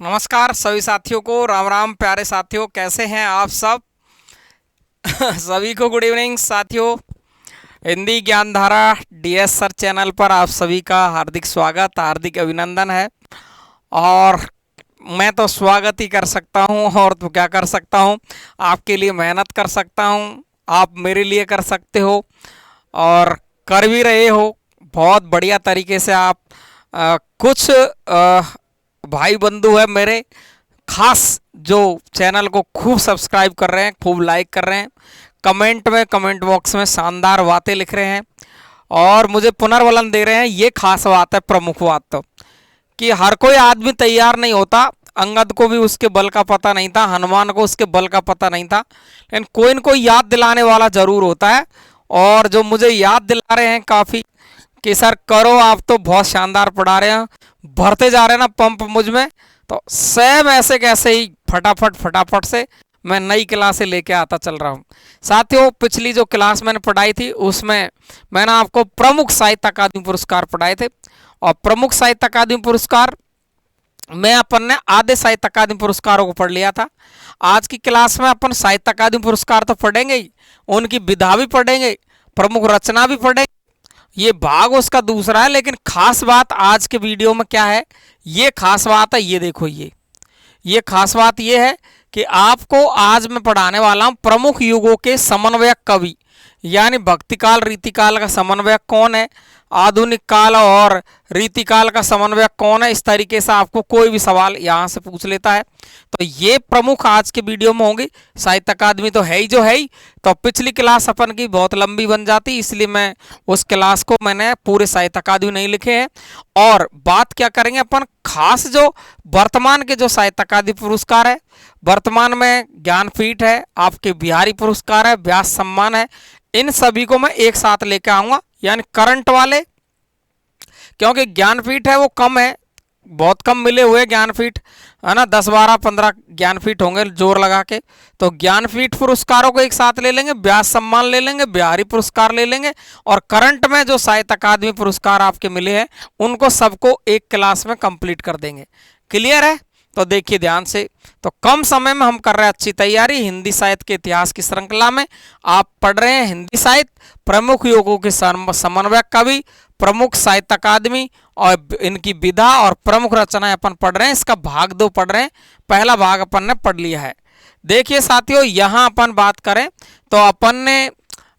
नमस्कार सभी साथियों को, राम राम प्यारे साथियों, कैसे हैं आप सब। सभी को गुड इवनिंग साथियों। Hindi Gyandhara DS sir channel पर आप सभी का हार्दिक स्वागत, हार्दिक अभिनंदन है। और मैं तो स्वागत ही कर सकता हूं, और तो क्या कर सकता हूं, आपके लिए मेहनत कर सकता हूं, आप मेरे लिए कर सकते हो और कर भी रहे हो बहुत बढ़िया तरीके से। आप कुछ भाई बंधु है मेरे खास जो चैनल को खूब सब्सक्राइब कर रहे हैं, खूब लाइक कर रहे हैं, कमेंट बॉक्स में शानदार बातें लिख रहे हैं और मुझे पुनर्बलन दे रहे हैं। ये खास बात है, प्रमुख बात तो कि हर कोई आदमी तैयार नहीं होता। अंगद को भी उसके बल का पता नहीं था, हनुमान को उसके बल का पता नहीं था, लेकिन कोई न कोई याद दिलाने वाला जरूर होता है। और जो मुझे याद दिला रहे हैं काफ़ी कि सर करो, आप तो बहुत शानदार पढ़ा रहे हैं, भरते जा रहे हैं ना पंप मुझ में, तो सेम ऐसे कैसे ही फटाफट से मैं नई क्लासें लेके आता चल रहा हूँ। साथियों, पिछली जो क्लास मैंने पढ़ाई थी उसमें मैंने आपको प्रमुख साहित्य अकादमी पुरस्कार पढ़ाए थे, और प्रमुख साहित्य अकादमी पुरस्कार में अपन ने आधे साहित्य अकादमी पुरस्कारों को पढ़ लिया था। आज की क्लास में अपन साहित्य अकादमी पुरस्कार तो पढ़ेंगे ही, उनकी विधा भी पढ़ेंगे, प्रमुख रचना भी पढ़ेंगे। ये भाग उसका दूसरा है, लेकिन खास बात आज के वीडियो में क्या है, ये खास बात है, ये देखो, ये खास बात ये है कि आपको आज मैं पढ़ाने वाला हूँ प्रमुख युगों के समन्वयक कवि, यानी भक्तिकाल रीतिकाल का समन्वयक कौन है, आधुनिक काल और रीतिकाल का समन्वयक कौन है। इस तरीके से आपको कोई भी सवाल यहाँ से पूछ लेता है, तो ये प्रमुख आज के वीडियो में होंगी। साहित्य अकादमी तो है ही जो है ही, तो पिछली क्लास अपन की बहुत लंबी बन जाती, इसलिए मैं उस क्लास को मैंने पूरे साहित्य अकादमी नहीं लिखे हैं। और बात क्या करेंगे अपन, खास जो वर्तमान के जो साहित्य अकादमी पुरस्कार है, वर्तमान में ज्ञानपीठ है, आपके बिहारी पुरस्कार है, व्यास सम्मान है, इन सभी को मैं एक साथ लेके आऊँगा, यानी करंट वाले, क्योंकि ज्ञानपीठ है वो कम है, बहुत कम मिले हुए ज्ञानपीठ है ना, 10 12 15 ज्ञानपीठ होंगे जोर लगा के, तो ज्ञानपीठ पुरस्कारों को एक साथ ले लेंगे, व्यास सम्मान ले लेंगे, बिहारी पुरस्कार ले लेंगे, और करंट में जो साहित्य अकादमी पुरस्कार आपके मिले हैं उनको सबको एक क्लास में कंप्लीट कर देंगे। क्लियर है? तो देखिए ध्यान से, तो कम समय में हम कर रहे हैं अच्छी तैयारी। हिंदी साहित्य के इतिहास की श्रृंखला में आप पढ़ रहे हैं हिंदी साहित्य, प्रमुख युगों के समन्वयक कवि, प्रमुख साहित्य अकादमी और इनकी विधा और प्रमुख रचनाएं अपन पढ़ रहे हैं। इसका भाग 2 पढ़ रहे हैं, पहला भाग अपन ने पढ़ लिया है। देखिए साथियों, यहाँ अपन बात करें तो अपन ने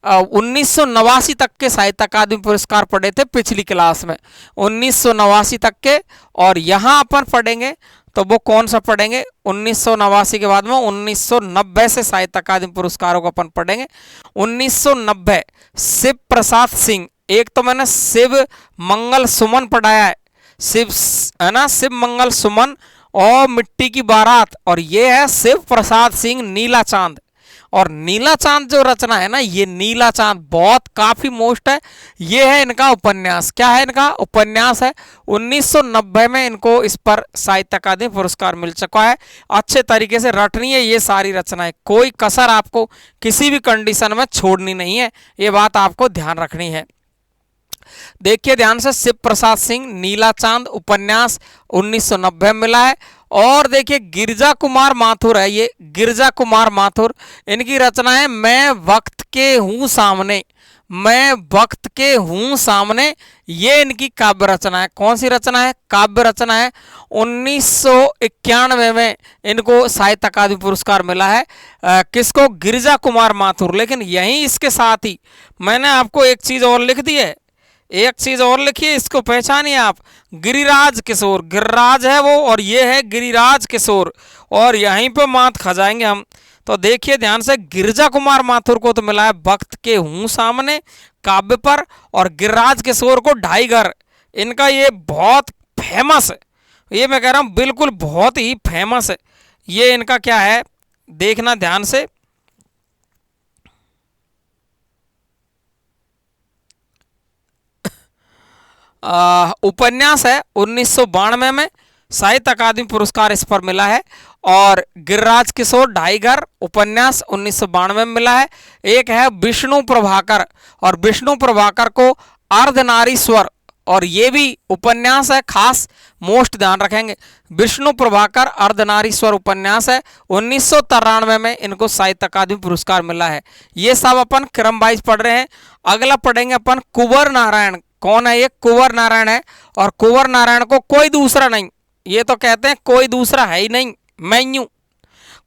1989 तक के साहित्य अकादमी पुरस्कार पढ़े थे पिछली क्लास में, 1989 तक के, और यहाँ अपन पढ़ेंगे तो वो कौन सा पढ़ेंगे, 1989 के बाद में 1990 से साहित्य अकादमी पुरस्कारों को अपन पढ़ेंगे। 1990 शिव प्रसाद सिंह, एक तो मैंने शिव मंगल सुमन पढ़ाया है, शिव है ना, शिव मंगल सुमन और मिट्टी की बारात, और ये है शिव प्रसाद सिंह नीला चांद। और नीला चांद जो रचना है ना, ये नीला चांद बहुत काफी मोस्ट है, ये है इनका उपन्यास। क्या है इनका उपन्यास है, 1990 में इनको इस पर साहित्य अकादमी पुरस्कार मिल चुका है। अच्छे तरीके से रटनी है ये सारी रचनाएं, कोई कसर आपको किसी भी कंडीशन में छोड़नी नहीं है, ये बात आपको ध्यान रखनी है। देखिए ध्यान से, शिव प्रसाद सिंह नीला चांद उपन्यास 1990 में मिला है। और देखिए गिरजा कुमार माथुर है, ये गिरजा कुमार माथुर, इनकी रचना है मैं वक्त के हूँ सामने, मैं वक्त के हूँ सामने, ये इनकी काव्य रचना है। कौन सी रचना है? काव्य रचना है। 1991 में इनको साहित्य अकादमी पुरस्कार मिला है। किसको? गिरजा कुमार माथुर। लेकिन यहीं इसके साथ ही मैंने आपको एक चीज और लिख दी है, एक चीज और लिखिए, इसको पहचानिए आप, गिरिराज किशोर, गिरिराज है वो और ये है गिरिराज किशोर, और यहीं पे मात खा जाएंगे हम। तो देखिए ध्यान से, गिरजा कुमार माथुर को तो मिला है वक्त के हूँ सामने काव्य पर, और गिरिराज किशोर को ढाई घर, इनका ये बहुत फेमस है, ये मैं कह रहा हूँ बिल्कुल बहुत ही फेमस है। ये इनका क्या है, देखना ध्यान से, उपन्यास है 1992 में साहित्य अकादमी पुरस्कार इस पर मिला है। और गिरिराज किशोर ढाई घर उपन्यास 1992 में मिला है। एक है विष्णु प्रभाकर, और विष्णु प्रभाकर को अर्धनारीश्वर, और ये भी उपन्यास है, खास मोस्ट ध्यान रखेंगे। विष्णु प्रभाकर अर्धनारीश्वर उपन्यास है, 1993 में इनको साहित्य अकादमी पुरस्कार मिला है। ये सब अपन क्रम वाइज पढ़ रहे हैं। अगला पढ़ेंगे अपन कुंवर नारायण। कौन है ये? कुंवर नारायण है। और कुंवर नारायण को कोई दूसरा नहीं, ये तो कहते हैं कोई दूसरा है ही नहीं, मैं यूं,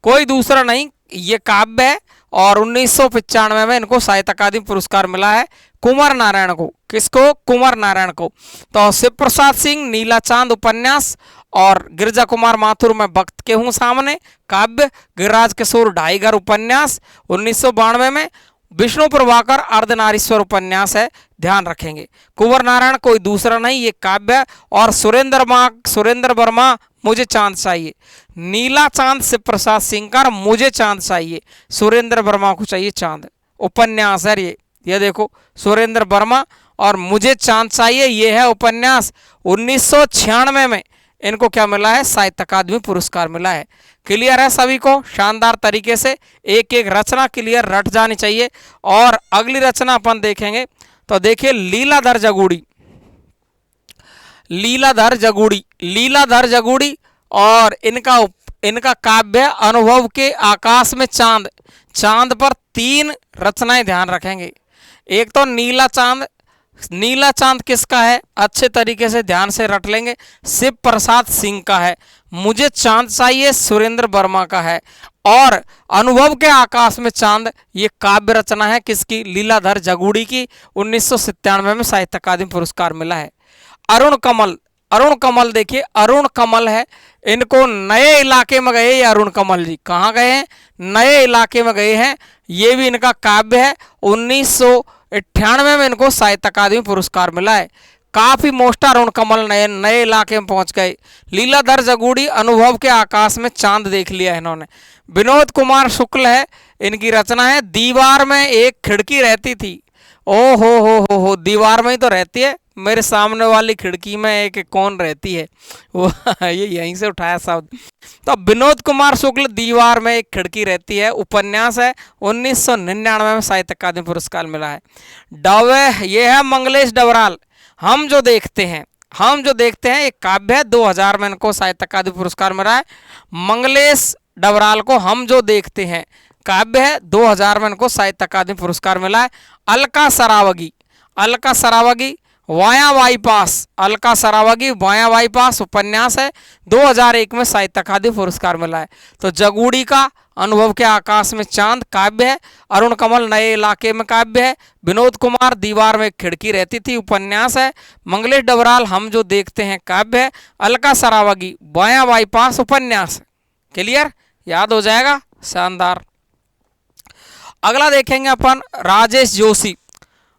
कोई दूसरा नहीं, ये काव्य है। और 1995 में इनको साहित्य अकादमी पुरस्कार मिला है कुंवर नारायण को। किसको? कुंवर नारायण को। तो शिव प्रसाद सिंह नीला चांद उपन्यास, और गिरिजा कुमार माथुर में वक्त के हूँ सामने काव्य, गिरिराज किशोर ढाईगर उपन्यास 1992 में, विष्णु प्रभाकर अर्धनारीश्वर उपन्यास है, ध्यान रखेंगे। कुंवर नारायण कोई दूसरा नहीं, ये काव्य। और सुरेंद्र वर्मा मुझे चांद चाहिए। नीला चांद शिव प्रसाद सिंह का, मुझे चांद चाहिए सुरेंद्र वर्मा को चाहिए चांद उपन्यास है ये देखो, सुरेंद्र वर्मा और मुझे चांद चाहिए, ये है उपन्यास। 1996 में इनको क्या मिला है? साहित्य अकादमी पुरस्कार मिला है। क्लियर है सभी को? शानदार तरीके से एक एक रचना क्लियर रट जानी चाहिए। और अगली रचना अपन देखेंगे तो देखिए लीलाधर जगूड़ी। लीलाधर जगूड़ी और इनका काव्य अनुभव के आकाश में चांद। चांद पर 3 रचनाएं ध्यान रखेंगे। एक तो नीला चांद। नीला चांद किसका है? अच्छे तरीके से ध्यान से रट लेंगे, शिव प्रसाद सिंह का है। मुझे चांद चाहिए सुरेंद्र वर्मा का है। और अनुभव के आकाश में चांद, ये काव्य रचना है किसकी? लीलाधर जगूड़ी की। 1997 में साहित्य अकादमी पुरस्कार मिला है। अरुण कमल देखिए, अरुण कमल है, इनको नए इलाके में गए। ये अरुण कमल जी कहाँ गए हैं? नए इलाके में गए हैं। ये भी इनका काव्य है। 1998 में इनको साहित्य अकादमी पुरस्कार मिला है। काफी मोस्ट अरुण कमल नए इलाके में पहुंच गए। लीलाधर जगूड़ी अनुभव के आकाश में चांद देख लिया है इन्होंने। विनोद कुमार शुक्ल है, इनकी रचना है दीवार में एक खिड़की रहती थी। ओ हो, दीवार में ही तो रहती है, मेरे सामने वाली खिड़की में एक कौन रहती है वो ये यहीं से उठाया शब्द। तो विनोद कुमार शुक्ल दीवार में एक खिड़की रहती है उपन्यास है, 1999 में साहित्य अकादमी पुरस्कार मिला है। डवे, ये है मंगलेश डबराल, हम जो देखते हैं एक काव्य है, 2000 में इनको साहित्य अकादमी पुरस्कार मिला है। मंगलेश डबराल को हम जो देखते हैं काव्य है, 2000 में इनको साहित्य अकादमी पुरस्कार मिला है। अलका सरावगी वाया बाईपास उपन्यास है, 2001 में साहित्य अकादमी पुरस्कार मिला है। तो जगूड़ी का अनुभव के आकाश में चांद काव्य है। अरुण कमल नए इलाके में काव्य है। विनोद कुमार दीवार में एक खिड़की रहती थी उपन्यास है। मंगलेश डबराल हम जो देखते हैं काव्य है। अलका सरावगी वाया बाईपास उपन्यास। क्लियर? याद हो जाएगा, शानदार। अगला देखेंगे अपन राजेश जोशी।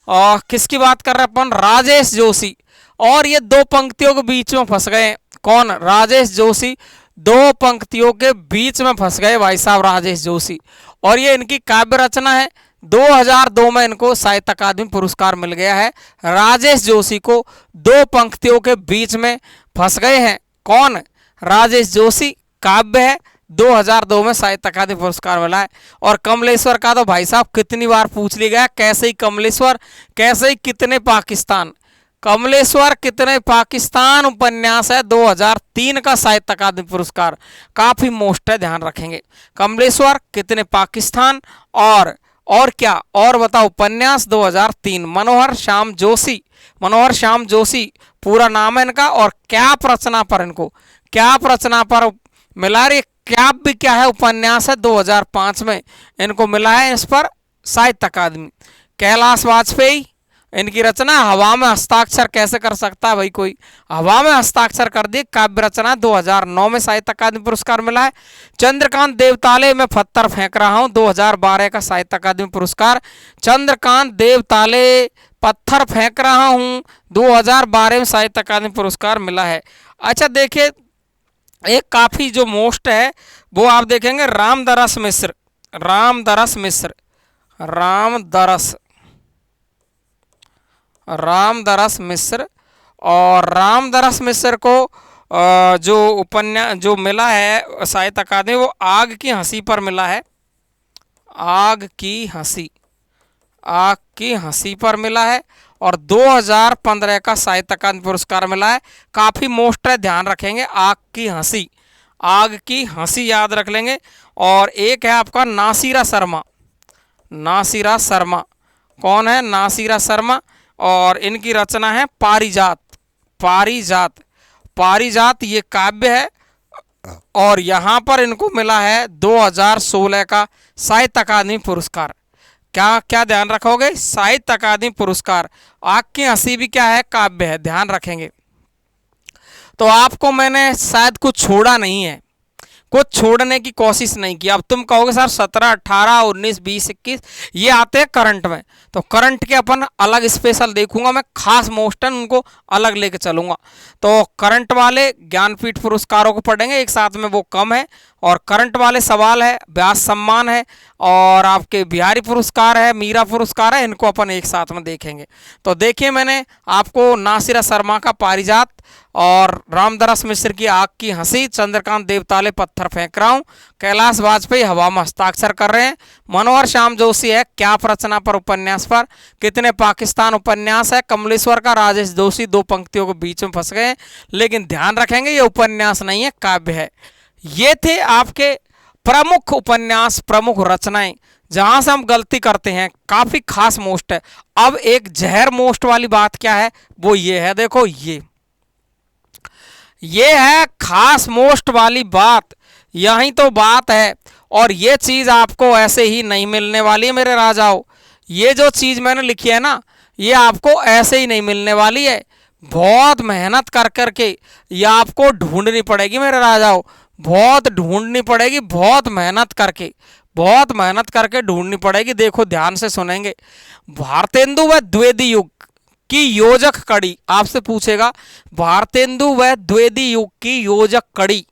और किसकी बात कर रहे हैं अपन? राजेश जोशी। और ये 2 पंक्तियों के बीच में फंस गए। कौन? राजेश जोशी 2 पंक्तियों के बीच में फंस गए भाई साहब, राजेश जोशी। और ये इनकी काव्य रचना है, 2002 में इनको साहित्य अकादमी पुरस्कार मिल गया है। राजेश जोशी को 2 पंक्तियों के बीच में फंस गए हैं। कौन? राजेश जोशी। काव्य है, 2002 में साहित्य अकादमी पुरस्कार मिला है। और कमलेश्वर का तो भाई साहब कितनी बार पूछ लिया गया, कैसे ही कमलेश्वर, कैसे ही कितने पाकिस्तान। कमलेश्वर कितने पाकिस्तान उपन्यास है, 2003 का साहित्य अकादमी पुरस्कार, काफी मोस्ट है, ध्यान रखेंगे। कमलेश्वर कितने पाकिस्तान और क्या और बताओ उपन्यास 2003। मनोहर श्याम जोशी पूरा नाम है इनका। और क्या रचना पर मिला रही? क्या भी क्या है? उपन्यास है, 2005 में इनको मिला है इस पर साहित्य अकादमी। कैलाश वाजपेयी, इनकी रचना हवा में हस्ताक्षर कैसे कर सकता है भाई कोई, हवा में हस्ताक्षर कर दी, काव्य रचना 2009 में साहित्य अकादमी पुरस्कार मिला है। चंद्रकांत देवताले में पत्थर फेंक रहा हूं, 2012 का साहित्य अकादमी पुरस्कार। चंद्रकांत देवताले पत्थर फेंक रहा हूं, 2012 में साहित्य अकादमी पुरस्कार मिला है। अच्छा देखिए, एक काफी जो मोस्ट है वो आप देखेंगे रामदरस मिश्र। और रामदरस मिश्र को जो उपन्यास जो मिला है साहित्य अकादमी, वो आग की हंसी पर मिला है। आग की हंसी पर मिला है। और 2015 का साहित्य अकादमी पुरस्कार मिला है। काफ़ी मोस्ट है, ध्यान रखेंगे। आग की हंसी, आग की हंसी याद रख लेंगे। और एक है आपका नासिरा शर्मा, नासिरा शर्मा कौन है? नासिरा शर्मा, और इनकी रचना है पारिजात, पारिजात, पारिजात ये काव्य है। और यहाँ पर इनको मिला है 2016 का साहित्य अकादमी पुरस्कार। क्या क्या ध्यान रखोगे? साहित्य अकादमी पुरस्कार। आग की हंसी भी क्या है? काव्य है, ध्यान रखेंगे। तो आपको मैंने शायद कुछ छोड़ा नहीं है, कुछ छोड़ने की कोशिश नहीं की। अब तुम कहोगे सर 17, 18, 19, 20, 21 ये आते हैं करंट में, तो करंट के अपन अलग स्पेशल देखूंगा मैं, खास मोस्टन उनको अलग लेके चलूंगा। तो करंट वाले ज्ञानपीठ पुरस्कारों को पढ़ेंगे एक साथ में, वो कम है। और करंट वाले सवाल है, व्यास सम्मान है, और आपके बिहारी पुरस्कार है, मीरा पुरस्कार है, इनको अपन एक साथ में देखेंगे। तो देखिए, मैंने आपको नासिरा शर्मा का पारिजात और रामदास मिश्र की आग की हंसी, चंद्रकांत देवताले पत्थर फेंक रहा हूँ, कैलाश वाजपेयी हवा में हस्ताक्षर कर रहे हैं, मनोहर श्याम जोशी है क्या रचना पर उपन्यास पर, कितने पाकिस्तान उपन्यास है, कमलेश्वर का राजेश जोशी दो पंक्तियों के बीच में फंस गए। लेकिन ध्यान रखेंगे ये उपन्यास नहीं है, काव्य है। ये थे आपके प्रमुख उपन्यास, प्रमुख रचनाएं। जहां से हम गलती करते हैं काफी खास मोस्ट है। अब एक जहर मोस्ट वाली बात क्या है? वो ये है, देखो ये है खास मोस्ट वाली बात, यही तो बात है। और ये चीज आपको ऐसे ही नहीं मिलने वाली है मेरे राजाओं। ये जो चीज मैंने लिखी है ना, ये आपको ऐसे ही नहीं मिलने वाली है, बहुत मेहनत कर करके ये आपको ढूंढनी पड़ेगी मेरे राजाओं, बहुत ढूंढनी पड़ेगी, बहुत मेहनत करके, बहुत मेहनत करके ढूंढनी पड़ेगी। देखो ध्यान से सुनेंगे। भारतेंदु व द्विवेदी युग की योजक कड़ी, आपसे पूछेगा भारतेंदु व द्विवेदी युग की योजक कड़ी,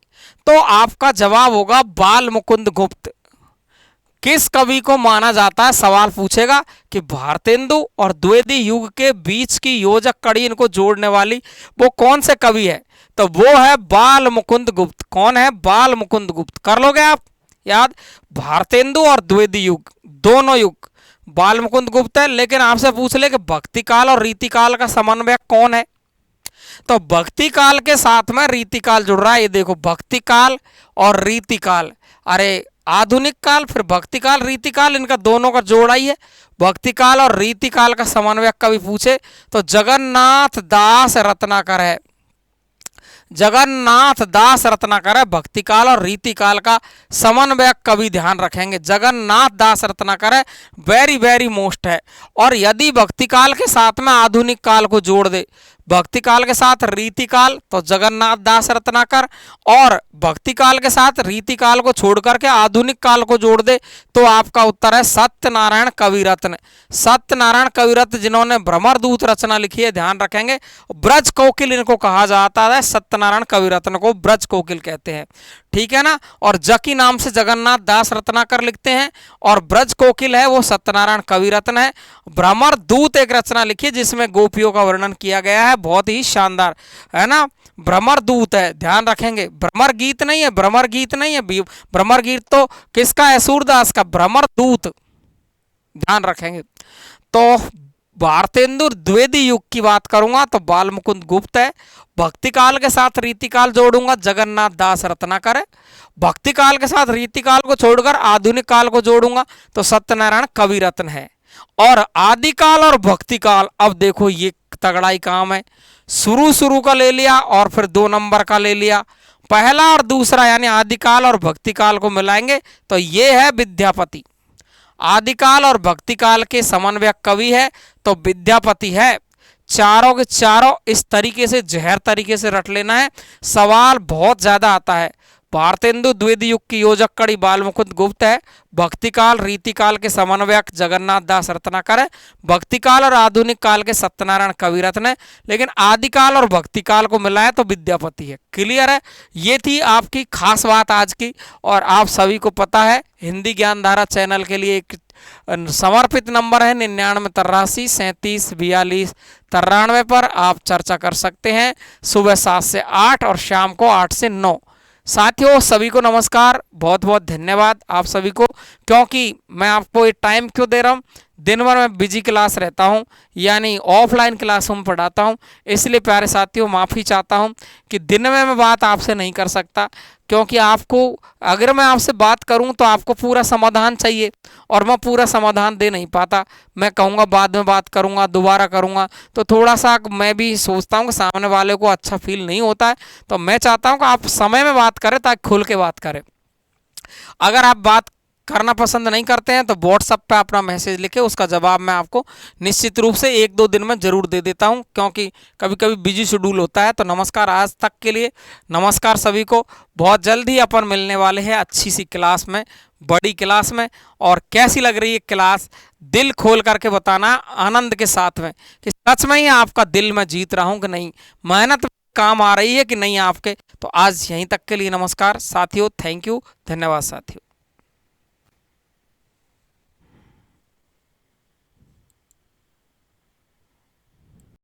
तो आपका जवाब होगा बाल मुकुंद गुप्त। किस कवि को माना जाता है? सवाल पूछेगा कि भारतेंदु और द्विवेदी युग के बीच की योजक कड़ी, इनको जोड़ने वाली वो कौन से कवि है? तो वो है बाल मुकुंद गुप्त। कौन है? बाल मुकुंद गुप्त। कर लोगे आप याद? भारतेंदु और द्विवेदी युग, दोनों युग बाल मुकुंद गुप्त है। लेकिन आपसे पूछ ले कि भक्ति काल और रीति काल का समन्वयक कौन है? तो भक्ति काल के साथ में रीति काल जुड़ रहा है। ये देखो, भक्ति काल और रीति काल, अरे आधुनिक काल फिर भक्ति काल रीति काल, इनका दोनों का जोड़ा ही है। भक्ति काल और रीति काल का समन्वयक कवि पूछे तो जगन्नाथ दास रत्नाकर है, जगन्नाथ दास रत्नाकर है। भक्ति काल और रीति काल का समन्वयक कवि, ध्यान रखेंगे, जगन्नाथ दास रत्नाकर है। वेरी वेरी मोस्ट है। और यदि भक्ति काल के साथ में आधुनिक काल को जोड़ दे, भक्ति काल के साथ रीति काल, तो जगन्नाथ दास रत्नाकर, और भक्ति काल के साथ रीति काल को छोड़ करके आधुनिक काल को जोड़ दे तो आपका उत्तर है सत्यनारायण कविरत्न। सत्यनारायण कविरत्न जिन्होंने भ्रमरदूत रचना लिखी है, ध्यान रखेंगे। ब्रज कोकिल इनको कहा जाता है, सत्यनारायण कविरत्न को ब्रज कोकिल कहते हैं, ठीक है ना। और जकी नाम से जगन्नाथ दास रत्नाकर लिखते हैं, और ब्रज कोकिल है वो सत्यनारायण कविरत्न है। भ्रमरदूत एक रचना लिखी जिसमें गोपियों का वर्णन किया गया है, बहुत ही शानदार है ना। भ्रमरदूत है, ध्यान रखेंगे। भ्रमर गीत नहीं है, भ्रमर गीत नहीं है, भ्रमर गीत तो किसका है? सूरदास का। भ्रमरदूत, ध्यान रखेंगे। तो भारतेंदु द्विवेदी युग की बात करूंगा तो बाल मुकुंद गुप्त है। भक्ति काल के साथ रीति काल जोड़ूंगा, जगन्नाथ दास रत्नाकर है। भक्ति काल के साथ रीति काल को छोड़कर आधुनिक काल को जोड़ूंगा तो सत्यनारायण कविरत्न है। और आदिकाल और भक्ति काल, अब देखो ये तगड़ाई काम है। शुरू का ले लिया और फिर 2 नंबर का ले लिया, पहला और दूसरा यानी आदिकाल और भक्ति काल को मिलाएंगे तो ये है विद्यापति। आदिकाल और भक्ति काल के समन्वयक कवि है तो विद्यापति है। चारों के चारों इस तरीके से जहर तरीके से रट लेना है, सवाल बहुत ज्यादा आता है। भारतेंदु द्विवेदी युग की योजक कड़ी बाल मुकुंद गुप्त है। भक्ति काल रीति काल के समन्वयक जगन्नाथ दास रत्नाकर है। भक्ति काल और आधुनिक काल के सत्यनारायण कविरत्न है। लेकिन आदिकाल और भक्ति काल को मिलाए तो विद्यापति है। क्लियर है? ये थी आपकी खास बात आज की। और आप सभी को पता है हिंदी ज्ञानधारा चैनल के लिए एक समर्पित नंबर है 99 83 37 42 93 पर आप चर्चा कर सकते हैं। सुबह 7 से 8 और शाम को 8 से 9। साथियों सभी को नमस्कार, बहुत बहुत धन्यवाद आप सभी को। क्योंकि मैं आपको ये टाइम क्यों दे रहा हूँ, दिन भर मैं बिजी क्लास रहता हूँ, यानी ऑफलाइन क्लासों में पढ़ाता हूँ। इसलिए प्यारे साथियों माफ़ी चाहता हूँ कि दिन में मैं बात आपसे नहीं कर सकता, क्योंकि आपको अगर मैं आपसे बात करूं तो आपको पूरा समाधान चाहिए और मैं पूरा समाधान दे नहीं पाता। मैं कहूँगा बाद में बात करूँगा, दोबारा करूँगा, तो थोड़ा सा मैं भी सोचता हूँ कि सामने वाले को अच्छा फील नहीं होता है। तो मैं चाहता हूँ कि आप समय में बात करें ताकि खुल के बात करें। अगर आप बात करना पसंद नहीं करते हैं तो व्हाट्सएप पे अपना मैसेज लिखे, उसका जवाब मैं आपको निश्चित रूप से 1-2 दिन में ज़रूर दे देता हूं, क्योंकि कभी कभी बिजी शेड्यूल होता है। तो नमस्कार, आज तक के लिए नमस्कार सभी को। बहुत जल्द ही अपन मिलने वाले हैं अच्छी सी क्लास में, बड़ी क्लास में। और कैसी लग रही है क्लास, दिल खोल करके बताना आनंद के साथ में कि सच में ही आपका दिल मैं जीत रहा हूँ कि नहीं, मेहनत काम आ रही है कि नहीं आपके। तो आज यहीं तक के लिए नमस्कार साथियों, थैंक यू, धन्यवाद साथियों।